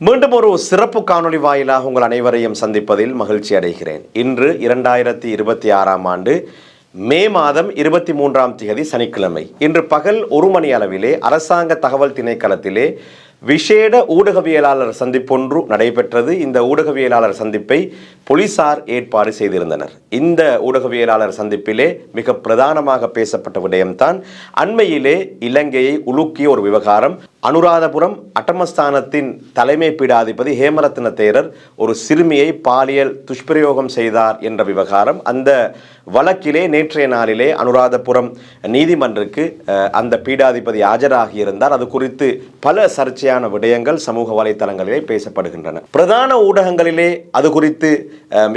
மீண்டும் ஒரு சிறப்பு காணொளி வாயிலாக உங்கள் அனைவரையும் சந்திப்பதில் மகிழ்ச்சி அடைகிறேன். இன்று 2026ஆம் ஆண்டு மே மாதம் 23ஆம் தேதி சனிக்கிழமை. இன்று பகல் 1 மணி அளவிலே அரசாங்க தகவல் திணைக்களத்திலே விசேட ஊடகவியலாளர் சந்திப்பொன்று நடைபெற்றது. இந்த ஊடகவியலாளர் சந்திப்பை போலீசார் ஏற்பாடு செய்திருந்தனர். இந்த ஊடகவியலாளர் சந்திப்பிலே மிக பிரதானமாக பேசப்பட்ட விடயம்தான் அண்மையிலே இலங்கையை உலுக்கிய ஒரு விவகாரம். அனுராதபுரம் அட்டமஸ்தானத்தின் தலைமை பீடாதிபதி ஹேமரத்ன தேரர் ஒரு சிறுமியை பாலியல் துஷ்பிரயோகம் செய்தார் என்ற விவகாரம். அந்த வழக்கிலே நேற்றைய நாளிலே அனுராதபுரம் நீதிமன்றுக்கு அந்த பீடாதிபதி ஆஜராகியிருந்தார். அது குறித்து பல சர்ச்சையான விடயங்கள் சமூக வலைத்தளங்களிலே பேசப்படுகின்றன. பிரதான ஊடகங்களிலே அது குறித்து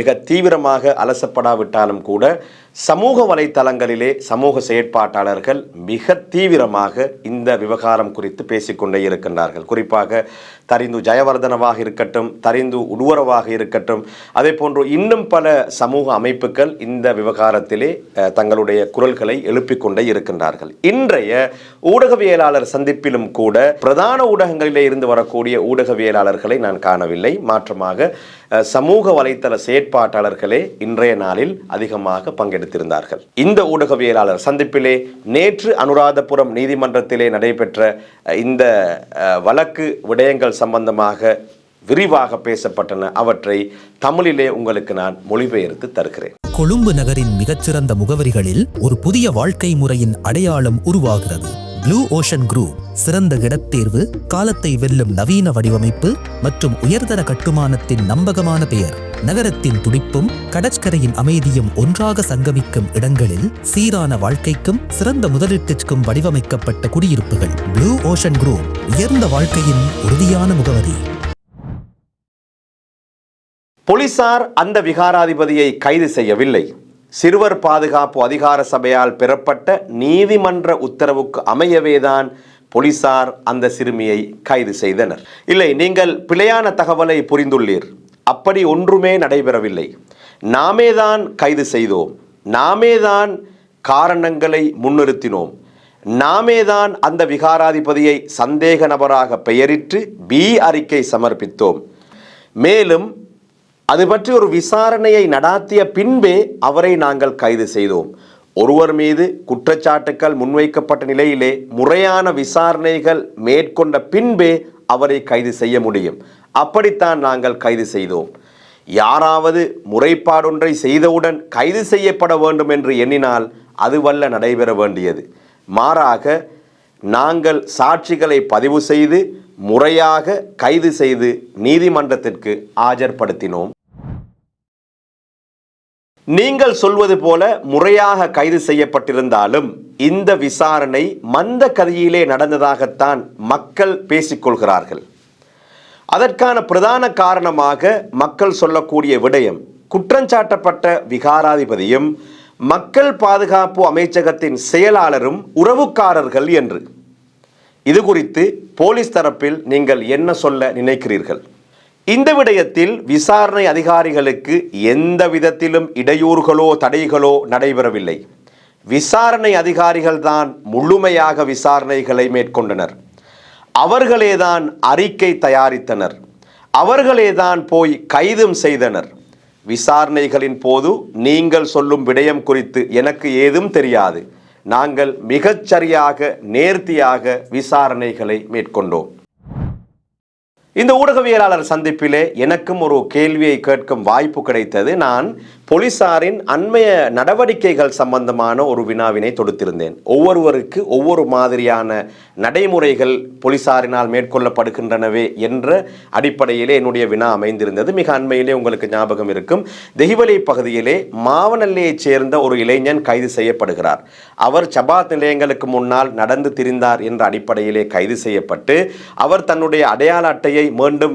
மிக தீவிரமாக அலசப்படாவிட்டாலும் கூட சமூக வலைத்தளங்களிலே சமூக செயற்பாட்டாளர்கள் மிக தீவிரமாக இந்த விவகாரம் குறித்து பேசிக்கொண்டே இருக்கின்றார்கள். குறிப்பாக தரிந்து ஜெயவர்தனவாக இருக்கட்டும், தரிந்து உடுவரவாக இருக்கட்டும், அதே போன்று இன்னும் பல சமூக அமைப்புகள் இந்த விவகாரத்திலே தங்களுடைய குரல்களை எழுப்பிக் கொண்டே இருக்கின்றார்கள். இன்றைய ஊடகவியலாளர் சந்திப்பிலும் கூட பிரதான ஊடகங்களிலே இருந்து வரக்கூடிய ஊடகவியலாளர்களை நான் காணவில்லை. மாற்றமாக சமூக வலைத்தள செயற்பாட்டாளர்களே இன்றைய நாளில் அதிகமாக பங்கெடுத்திருந்தார்கள். இந்த ஊடகவியலாளர் சந்திப்பிலே நேற்று அனுராதபுரம் நீதிமன்றத்திலே நடைபெற்ற இந்த வழக்கு விடயங்கள் சம்பந்தமாக விரிவாக பேசப்பட்டன. அவற்றை தமிழிலே உங்களுக்கு நான் மொழிபெயர்த்து தருகிறேன். கொழும்பு நகரின் மிகச்சிறந்த முகவரிகளில் ஒரு புதிய வாழ்க்கை முறையின் அடையாளம் உருவாகிறது. ப்ளூ ஓஷன் குரூப் சிறந்த இடத்தேர்வு, காலத்தை வெல்லும் நவீன வடிவமைப்பு மற்றும் உயர்தர கட்டுமானத்தின் நம்பகமான பெயர். நகரத்தின் துடிப்பும் கடற்கரையின் அமைதியும் ஒன்றாக சங்கமிக்கும் இடங்களில் சீரான வாழ்க்கைக்கும் சிறந்த முதலீட்டிற்கும் வடிவமைக்கப்பட்ட குடியிருப்புகள். ப்ளூ ஓஷன் குரூப், உயர்ந்த வாழ்க்கையின் உறுதியான முகவரி. போலீசார் அந்த விகாராதிபதியை கைது செய்யவில்லை. சிறுவர் பாதுகாப்பு அதிகார சபையால் பெறப்பட்ட நீதிமன்ற உத்தரவுக்கு அமையவேதான் போலீசார் அந்த சிறுமியை கைது செய்தனர். இல்லை, நீங்கள் பிழையான தகவலை புரிந்துள்ளீர். அப்படி ஒன்றுமே நடைபெறவில்லை. நாமேதான் கைது செய்தோம், நாமேதான் காரணங்களை முன்னிறுத்தினோம், நாமேதான் அந்த விகாராதிபதியை சந்தேக நபராக பெயரிட்டு பி அறிக்கை சமர்ப்பித்தோம். மேலும் அது பற்றி ஒரு விசாரணையை நடாத்திய பின்பே அவரை நாங்கள் கைது செய்தோம். ஒருவர் மீது குற்றச்சாட்டுக்கள் முன்வைக்கப்பட்ட நிலையிலே முறையான விசாரணைகள் மேற்கொண்ட பின்பே அவரை கைது செய்ய முடியும். அப்படித்தான் நாங்கள் கைது செய்தோம். யாராவது முறைப்பாடொன்றை செய்தவுடன் கைது செய்யப்பட வேண்டும் என்று எண்ணினால் அதுவல்ல நடைபெற வேண்டியது. மாறாக நாங்கள் சாட்சிகளை பதிவு செய்து முறையாக கைது செய்து நீதிமன்றத்திற்கு ஆஜர்படுத்தினோம். நீங்கள் சொல்வது போல முறையாக கைது செய்யப்பட்டிருந்தாலும் இந்த விசாரணை மந்த கதியிலே நடந்ததாகத்தான் மக்கள் பேசிக்கொள்கிறார்கள். அதற்கான பிரதான காரணமாக மக்கள் சொல்லக்கூடிய விடயம், குற்றஞ்சாட்டப்பட்ட விகாராதிபதியும் மக்கள் பாதுகாப்பு அமைச்சகத்தின் செயலாளரும் உறவுக்காரர்கள் என்று. இது குறித்து போலீஸ் தரப்பில் நீங்கள் என்ன சொல்ல நினைக்கிறீர்கள்? இந்த விடயத்தில் விசாரணை அதிகாரிகளுக்கு எந்த விதத்திலும் இடையூறுகளோ தடைகளோ நடைபெறவில்லை. விசாரணை அதிகாரிகள் தான் முழுமையாக விசாரணைகளை மேற்கொண்டனர். அவர்களேதான் அறிக்கை தயாரித்தனர். அவர்களேதான் போய் கைதும் செய்தனர். விசாரணைகளின் போது நீங்கள் சொல்லும் விடயம் குறித்து எனக்கு ஏதும் தெரியாது. நாங்கள் மிகச்சரியாக நேர்த்தியாக விசாரணைகளை மேற்கொண்டோம். இந்த ஊடகவியலாளர் சந்திப்பிலே எனக்கும் ஒரு கேள்வியை கேட்கும் வாய்ப்பு கிடைத்தது. நான் போலீசாரின் அண்மைய நடவடிக்கைகள் சம்பந்தமான ஒரு வினாவினை தொடுத்திருந்தேன். ஒவ்வொருவருக்கு ஒவ்வொரு மாதிரியான நடைமுறைகள் போலீசாரினால் மேற்கொள்ளப்படுகின்றனவே என்ற அடிப்படையிலே என்னுடைய வினா அமைந்திருந்தது. மிக அண்மையிலே உங்களுக்கு ஞாபகம் இருக்கும், தெஹிவலை பகுதியிலே மாவனல்லையைச் சேர்ந்த ஒரு இளைஞன் கைது செய்யப்படுகிறார். அவர் சபாத் நிலையங்களுக்கு முன்னால் நடந்து திரிந்தார் என்ற அடிப்படையிலே கைது செய்யப்பட்டு அவர் தன்னுடைய அடையாள அட்டையை மீண்டும்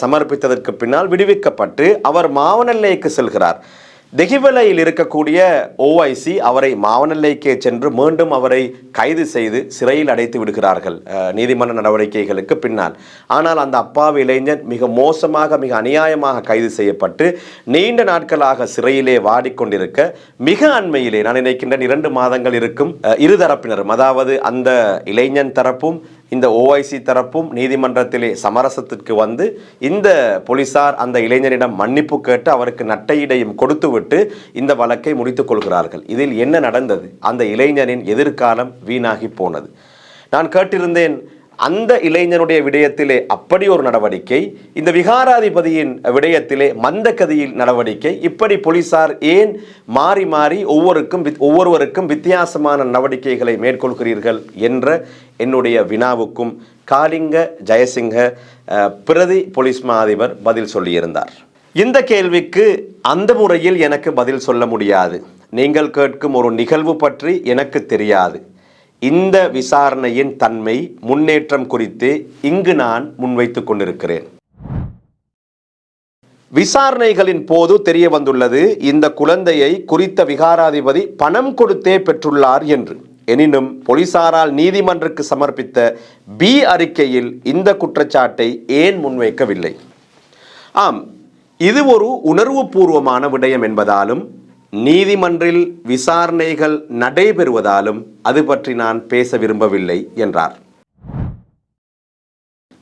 சமர்ப்பித்ததற்கு பின்னால் விடுவிக்கப்பட்டு அவர் மாவனல்லைக்கு செல்கிறார். தெஹிவலையில் இருக்கக்கூடிய ஓஐசி அவரை மாவனல்லைக்கே சென்று மீண்டும் அவரை கைது செய்து சிறையில் அடைத்து விடுகிறார்கள் நீதிமன்ற நடவடிக்கைகளுக்கு பின்னால். ஆனால் அந்த அப்பாவி இளைஞன் மிக மோசமாக, மிக அநியாயமாக கைது செய்யப்பட்டு நீண்ட நாட்களாக சிறையிலே வாடிக்கொண்டிருக்க, மிக அண்மையிலே நான் நினைக்கின்றேன் 2 மாதங்கள் இருக்கும், இருதரப்பினரும், அதாவது அந்த இளைஞன் தரப்பும் இந்த ஓஐசி தரப்பும் நீதிமன்றத்திலே சமரசத்திற்கு வந்து இந்த போலீசார் அந்த இளைஞனிடம் மன்னிப்பு கேட்டு அவருக்கு நட்டையிடையும் கொடுத்துவிட்டு இந்த வழக்கை முடித்துக் கொள்கிறார்கள். இதில் என்ன நடந்தது? அந்த இளைஞனின் எதிர்காலம் வீணாகி போனது. நான் கேட்டிருந்தேன், அந்த இளைஞனுடைய விடயத்திலே அப்படி ஒரு நடவடிக்கை, இந்த விகாராதிபதியின் விடயத்திலே மந்தகதியில் நடவடிக்கை, இப்படி போலீசார் ஏன் மாறி மாறி ஒவ்வொருவருக்கும் வித்தியாசமான நடவடிக்கைகளை மேற்கொள்கிறீர்கள் என்ற என்னுடைய வினாவுக்கும் காலிங்க ஜெயசிங்க பிரதி போலீஸ் மா அதிபர் பதில் சொல்லியிருந்தார். இந்த கேள்விக்கு அந்த முறையில் எனக்கு பதில் சொல்ல முடியாது. நீங்கள் கேட்கும் ஒரு நிகழ்வு பற்றி எனக்கு தெரியாது. இந்த விசாரணையின் தன்மை, முன்னேற்றம் குறித்து இங்கு நான் முன்வைத்துக் கொண்டிருக்கிறேன். விசாரணைகளின் போது தெரிய வந்துள்ளது, இந்த குழந்தையை குறித்த விகாராதிபதி பணம் கொடுத்தே பெற்றுள்ளார் என்று. எனினும் போலீசாரால் நீதிமன்றக்கு சமர்ப்பித்த பி அறிக்கையில் இந்த குற்றச்சாட்டை ஏன் முன்வைக்கவில்லை? ஆம், இது ஒரு உணர்வுபூர்வமான விடயம் என்பதாலும் நீதிமன்றில் விசாரணைகள் நடைபெறுவதாலும் அது பற்றி நான் பேச விரும்பவில்லை என்றார்.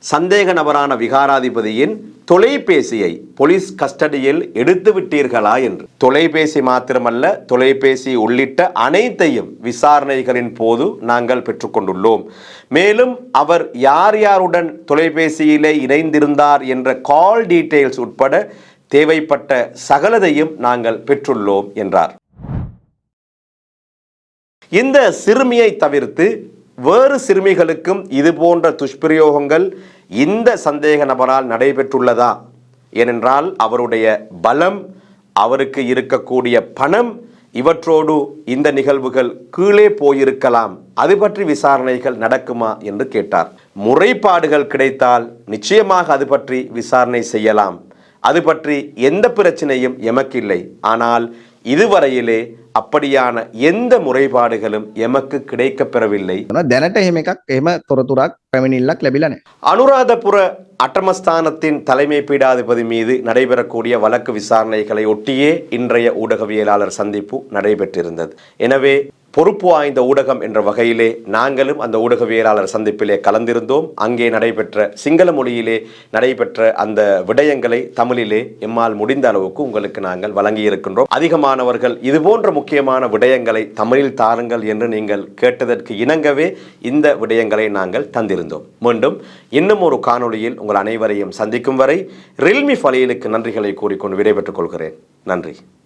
சந்தேக நபரான விகாராதிபதியின் தொலைபேசியை போலீஸ் கஸ்டடியில் எடுத்து விட்டீர்களா என்று. தொலைபேசி மாத்திரமல்ல, தொலைபேசி உள்ளிட்ட அனைத்தையும் விசாரணைகளின் போது நாங்கள் பெற்றுக்கொண்டுள்ளோம். மேலும் அவர் யார் யாருடன் தொலைபேசியிலே இணைந்திருந்தார் என்ற கால் டீட்டெயில்ஸ் உட்பட தேவைப்பட்ட சகலதையும் நாங்கள் பெற்றுள்ளோம் என்றார். இந்த சிறுமியை தவிர்த்து வேறு சிறுமிகளுக்கும் இது போன்ற துஷ்பிரயோகங்கள் இந்த சந்தேக நபரால் நடைபெற்றுள்ளதா? ஏனென்றால் அவருடைய பலம், அவருக்கு இருக்கக்கூடிய பணம், இவற்றோடு இந்த நிகழ்வுகள் கீழே போயிருக்கலாம். அது பற்றி விசாரணைகள் நடக்குமா என்று கேட்டார். முறைப்பாடுகள் கிடைத்தால் நிச்சயமாக அது பற்றி விசாரணை செய்யலாம். அது பற்றி எந்த பிரச்சனையும் எமக்கில்லை. ஆனால் இதுவரையிலே அப்படியான எந்த முறைப்பாடுகளும் எமக்கு கிடைக்கப்பெறவில்லை. அனுராதபுர அட்டமஸ்தானத்தின் தலைமை பீடாதிபதி மீது நடைபெறக்கூடிய வழக்கு விசாரணைகளை ஒட்டியே இன்றைய ஊடகவியலாளர் சந்திப்பு நடைபெற்றிருந்தது. எனவே பொறுப்பு வாய்ந்த ஊடகம் என்ற வகையிலே நாங்களும் அந்த ஊடகவியலாளர் சந்திப்பிலே கலந்திருந்தோம். அங்கே நடைபெற்ற சிங்கள மொழியிலே நடைபெற்ற அந்த விடயங்களை தமிழிலே எம்மால் முடிந்த அளவுக்கு உங்களுக்கு நாங்கள் வழங்கியிருக்கின்றோம். அதிகமானவர்கள் இதுபோன்ற முக்கியமான விடயங்களை தமிழில் தாருங்கள் என்று நீங்கள் கேட்டதற்கு இணங்கவே இந்த விடயங்களை நாங்கள் தந்திருந்தோம். மீண்டும் இன்னும் ஒரு காணொளியில் உங்கள் அனைவரையும் சந்திக்கும் வரை ரில்மி ஃபலீலுக்கு நன்றிகளை கூறிக்கொண்டு விடைபெற்றுக் கொள்கிறேன். நன்றி.